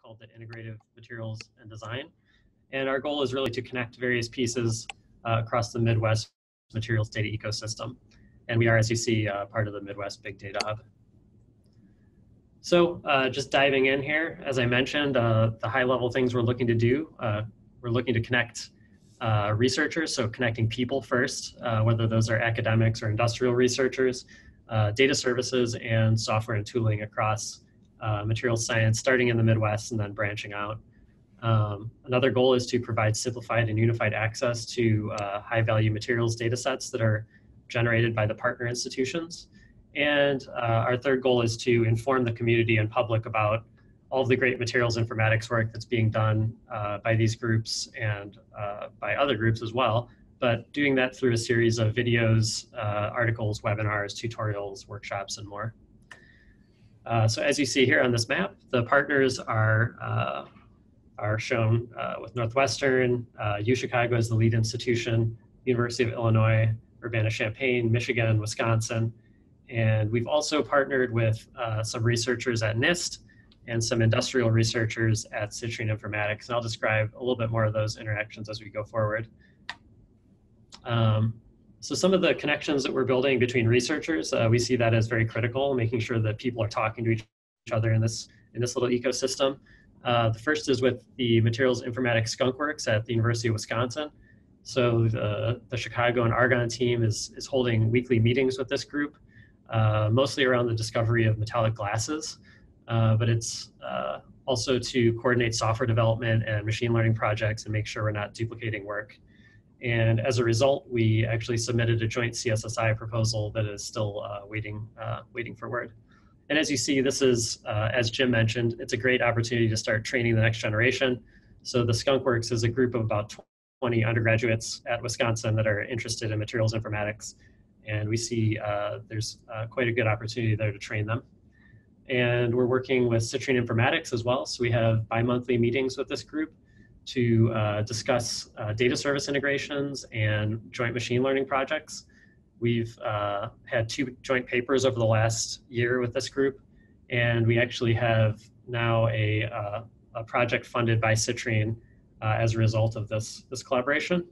called the Integrative Materials and Design. And our goal is really to connect various pieces across the Midwest materials data ecosystem. And we are, as you see, part of the Midwest Big Data Hub. So just diving in here, as I mentioned, the high-level things we're looking to do, we're looking to connect researchers, so connecting people first, whether those are academics or industrial researchers, data services, and software and tooling across materials science, starting in the Midwest and then branching out. Another goal is to provide simplified and unified access to high-value materials data sets that are generated by the partner institutions. And our third goal is to inform the community and public about all of the great materials informatics work that's being done by these groups and by other groups as well, but doing that through a series of videos, articles, webinars, tutorials, workshops, and more. So as you see here on this map, the partners are shown with Northwestern, UChicago as the lead institution, University of Illinois, Urbana-Champaign, Michigan, Wisconsin. And we've also partnered with some researchers at NIST and some industrial researchers at Citrine Informatics. And I'll describe a little bit more of those interactions as we go forward. So some of the connections that we're building between researchers, we see that as very critical, making sure that people are talking to each other in this little ecosystem. The first is with the Materials Informatics Skunkworks at the University of Wisconsin. So the Chicago and Argonne team is holding weekly meetings with this group, mostly around the discovery of metallic glasses, but it's also to coordinate software development and machine learning projects and make sure we're not duplicating work. And as a result, we actually submitted a joint CSSI proposal that is still waiting for word. And as you see, this is, as Jim mentioned, it's a great opportunity to start training the next generation. So the Skunkworks is a group of about 20 undergraduates at Wisconsin that are interested in materials informatics. And we see there's quite a good opportunity there to train them. And we're working with Citrine Informatics as well. So we have bi-monthly meetings with this group to discuss data service integrations and joint machine learning projects. We've had 2 joint papers over the last year with this group, and we actually have now a project funded by Citrine as a result of this collaboration.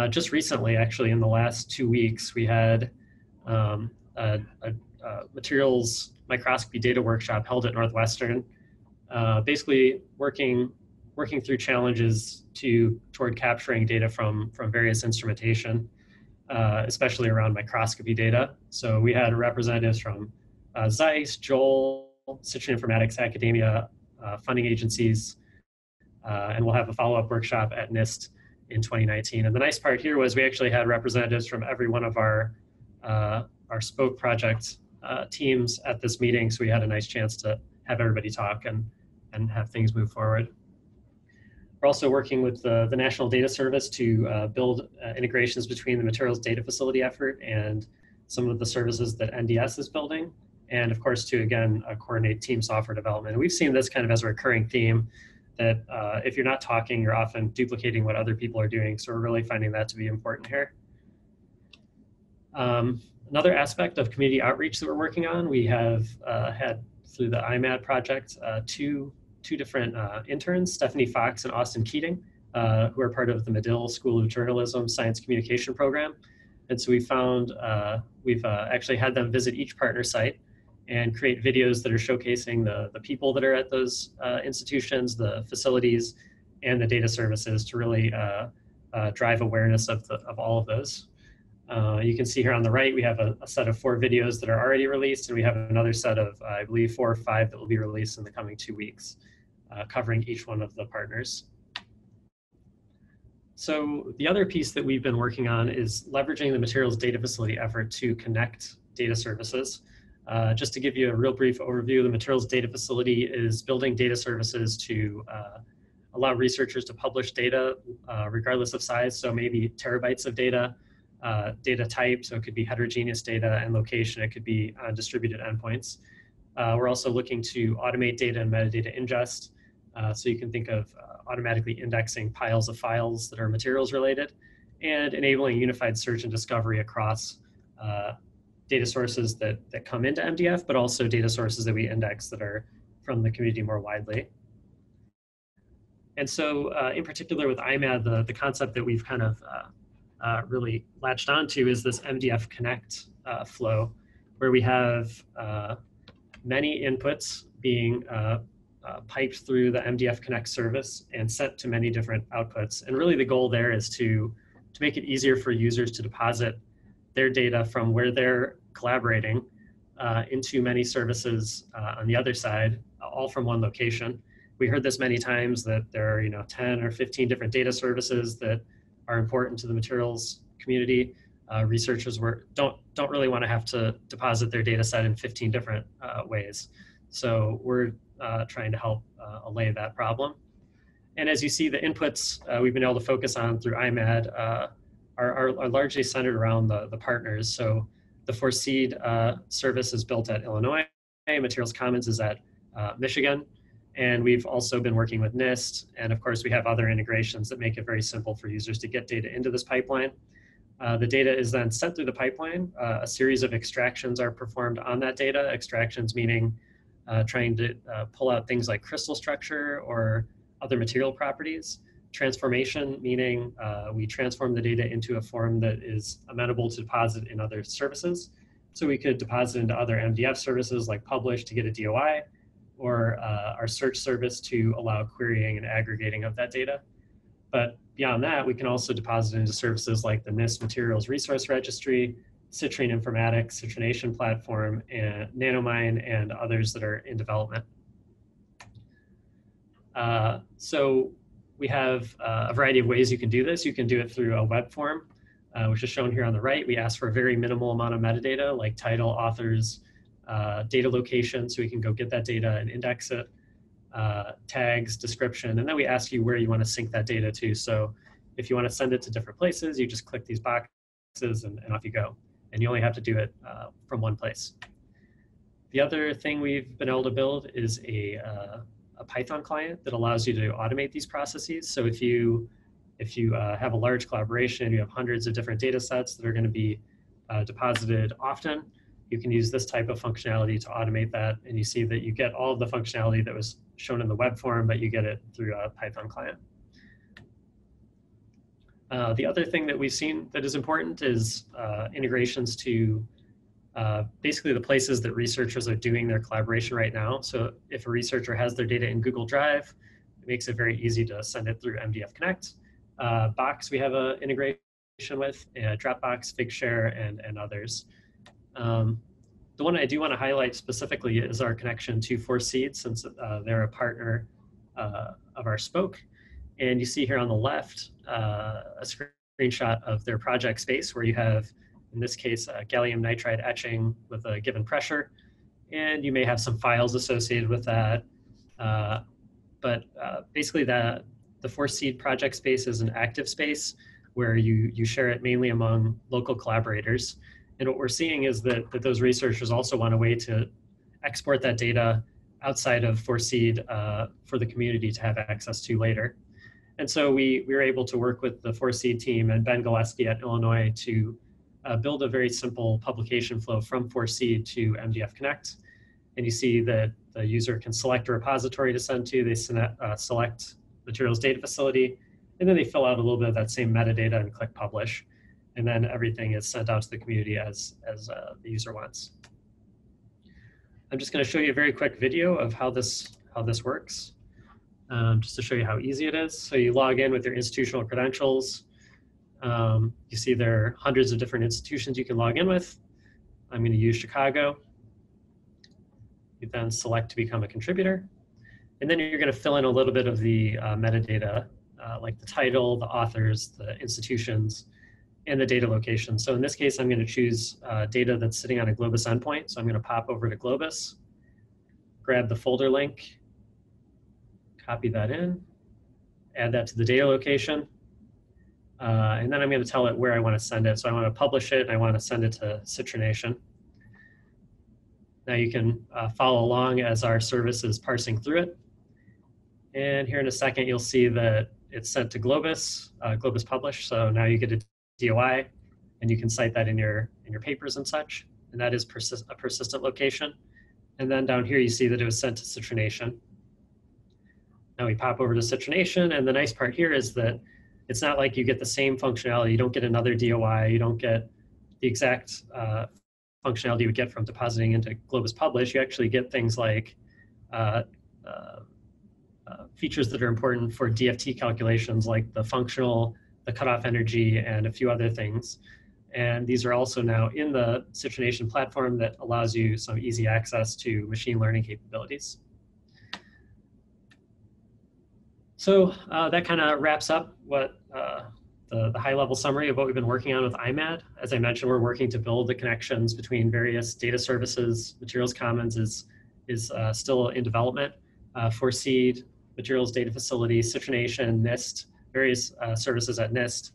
Just recently, actually, in the last 2 weeks, we had a materials microscopy data workshop held at Northwestern, basically working through challenges toward capturing data from various instrumentation, especially around microscopy data. So we had representatives from Zeiss, Joel, Citrine Informatics, academia, funding agencies, and we'll have a follow-up workshop at NIST in 2019. And the nice part here was we actually had representatives from every one of our Spoke project teams at this meeting, so we had a nice chance to have everybody talk and have things move forward. We're also working with the National Data Service to build integrations between the Materials Data Facility effort and some of the services that NDS is building. And of course, to again, coordinate team software development. And we've seen this kind of as a recurring theme that if you're not talking, you're often duplicating what other people are doing. So we're really finding that to be important here. Another aspect of community outreach that we're working on, we have had through the IMaD project, two different interns, Stephanie Fox and Austin Keating, who are part of the Medill School of Journalism Science Communication Program. And so we found, we've actually had them visit each partner site and create videos that are showcasing the people that are at those institutions, the facilities, and the data services to really drive awareness of all of those. You can see here on the right, we have a set of 4 videos that are already released, and we have another set of, I believe, 4 or 5 that will be released in the coming 2 weeks, covering each one of the partners. So the other piece that we've been working on is leveraging the Materials Data Facility effort to connect data services. Just to give you a real brief overview, the Materials Data Facility is building data services to allow researchers to publish data regardless of size, so maybe terabytes of data, data type, so it could be heterogeneous data, and location, it could be distributed endpoints. We're also looking to automate data and metadata ingest, so you can think of automatically indexing piles of files that are materials related, and enabling unified search and discovery across data sources that come into MDF, but also data sources that we index that are from the community more widely. And so in particular with IMaD, the concept that we've kind of really latched onto is this MDF Connect flow, where we have many inputs being piped through the MDF Connect service and sent to many different outputs. And really the goal there is to make it easier for users to deposit their data from where they're collaborating into many services on the other side, all from one location. We heard this many times that there are 10 or 15 different data services that are important to the materials community. Researchers don't really want to have to deposit their data set in 15 different ways. So we're trying to help allay that problem. And as you see, the inputs we've been able to focus on through IMaD are largely centered around the partners. So the FORSEED service is built at Illinois, Materials Commons is at Michigan, and we've also been working with NIST, and of course we have other integrations that make it very simple for users to get data into this pipeline. The data is then sent through the pipeline. A series of extractions are performed on that data. Extractions meaning trying to pull out things like crystal structure or other material properties. Transformation meaning we transform the data into a form that is amenable to deposit in other services. So we could deposit into other MDF services like Publish to get a DOI, or our search service to allow querying and aggregating of that data. But beyond that, we can also deposit into services like the NIST Materials Resource Registry, Citrine Informatics, Citrination Platform, and Nanomine, and others that are in development. So we have a variety of ways you can do this. You can do it through a web form, which is shown here on the right. We ask for a very minimal amount of metadata like title, authors, data location, so we can go get that data and index it, tags, description, and then we ask you where you want to sync that data to. So if you want to send it to different places, you just click these boxes and off you go. And you only have to do it from one place. The other thing we've been able to build is a Python client that allows you to automate these processes. So if you have a large collaboration, you have hundreds of different data sets that are going to be deposited often, you can use this type of functionality to automate that, and you see that you get all of the functionality that was shown in the web form, but you get it through a Python client. The other thing that we've seen that is important is integrations to basically the places that researchers are doing their collaboration right now. So if a researcher has their data in Google Drive, it makes it very easy to send it through MDF Connect. Box we have an integration with, Dropbox, Figshare, and others. The one I do want to highlight specifically is our connection to FORSEED, since they're a partner of our Spoke. And you see here on the left a screenshot of their project space where you have, in this case, gallium nitride etching with a given pressure. And you may have some files associated with that. But basically the FORSEED project space is an active space where you share it mainly among local collaborators. And what we're seeing is that those researchers also want a way to export that data outside of FORSEED for the community to have access to later. And so we were able to work with the FORSEED team and Ben Gillespie at Illinois to build a very simple publication flow from FORSEED to MDF Connect. And you see that the user can select a repository to send to, they select materials data facility, and then they fill out a little bit of that same metadata and click publish. And then everything is sent out to the community as the user wants. I'm just going to show you a very quick video of how this works, just to show you how easy it is. So you log in with your institutional credentials. You see there are hundreds of different institutions you can log in with. I'm going to use Chicago. You then select to become a contributor. And then you're going to fill in a little bit of the metadata, like the title, the authors, the institutions, and the data location. So in this case, I'm going to choose data that's sitting on a Globus endpoint. So I'm going to pop over to Globus, grab the folder link, copy that in, add that to the data location, and then I'm going to tell it where I want to send it. So I want to publish it, and I want to send it to Citrination. Now you can follow along as our service is parsing through it. And here in a second, you'll see that it's sent to Globus, Globus Publish. So now you get a DOI, and you can cite that in your papers and such. And that is a persistent location. And then down here, you see that it was sent to Citrination. Now we pop over to citronation, and the nice part here is that it's not like you get the same functionality. You don't get another DOI. You don't get the exact functionality you would get from depositing into Globus Publish. You actually get things like features that are important for DFT calculations, like the functional, the cutoff energy, and a few other things. And these are also now in the citronation platform that allows you some easy access to machine learning capabilities. So that kind of wraps up what the high-level summary of what we've been working on with IMaD. As I mentioned, we're working to build the connections between various data services. Materials Commons is still in development for Seed, Materials Data Facility, Citronation, NIST, various services at NIST.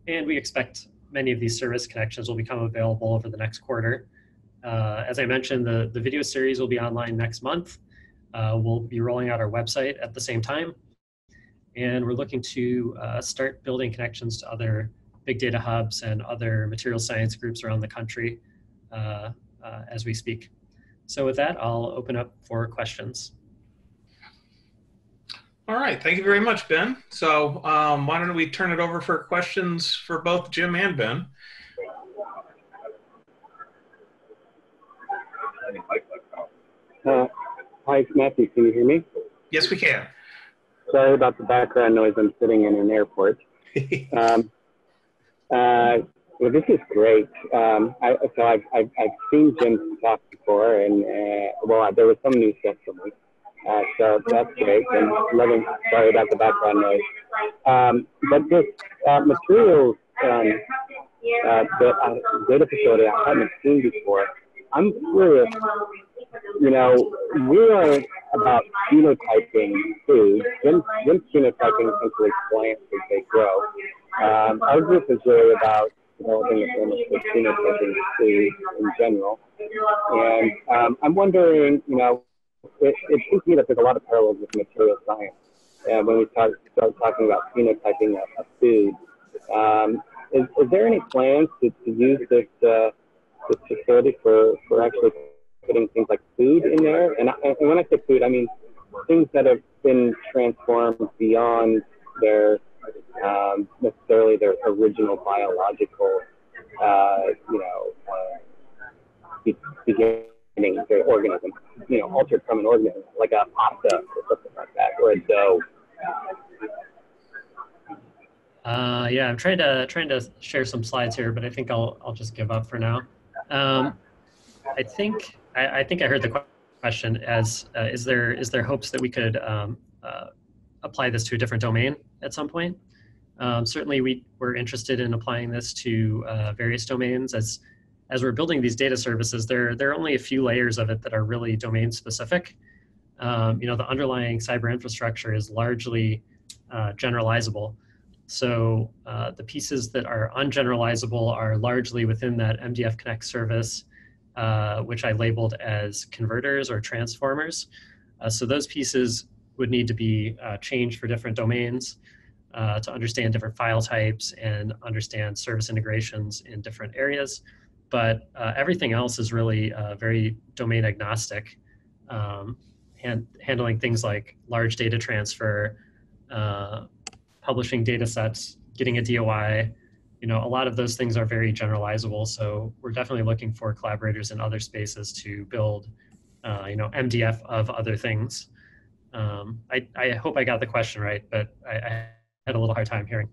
And we expect many of these service connections will become available over the next quarter. As I mentioned, the video series will be online next month. We'll be rolling out our website at the same time. And we're looking to start building connections to other big data hubs and other material science groups around the country as we speak. So with that, I'll open up for questions. All right, thank you very much, Ben. So why don't we turn it over for questions for both Jim and Ben. Hi, it's Matthew. Can you hear me? Yes, we can. Sorry about the background noise. I'm sitting in an airport. Well, this is great. I've seen Jim talk before, and well, there was some new stuff for me. So that's great. And loving. Sorry about the background noise. But this materials the data facility I hadn't seen before. I'm curious. You know, we are about phenotyping food. Jim's phenotyping essentially plants as they grow. Our group is really about developing a form of phenotyping food in general. And I'm wondering, you know, it seems to me that there's a lot of parallels with material science. When we start talking about phenotyping a food, is there any plans to use this facility for actually putting things like food in there? And when I say food, I mean things that have been transformed beyond their necessarily their original biological, beginning of the organism, altered from an organism, like a pasta or something like that, or a dough. Yeah, I'm trying to share some slides here, but I think I'll just give up for now. I think I heard the question as is there hopes that we could apply this to a different domain at some point? Certainly, we're interested in applying this to various domains. As we're building these data services, there are only a few layers of it that are really domain specific. The underlying cyber infrastructure is largely generalizable. So the pieces that are ungeneralizable are largely within that MDF Connect service, which I labeled as converters or transformers. So those pieces would need to be changed for different domains to understand different file types and understand service integrations in different areas. But everything else is really very domain agnostic, handling things like large data transfer, publishing data sets, getting a DOI. A lot of those things are very generalizable. So we're definitely looking for collaborators in other spaces to build, MDF of other things. I hope I got the question right, but I had a little hard time hearing.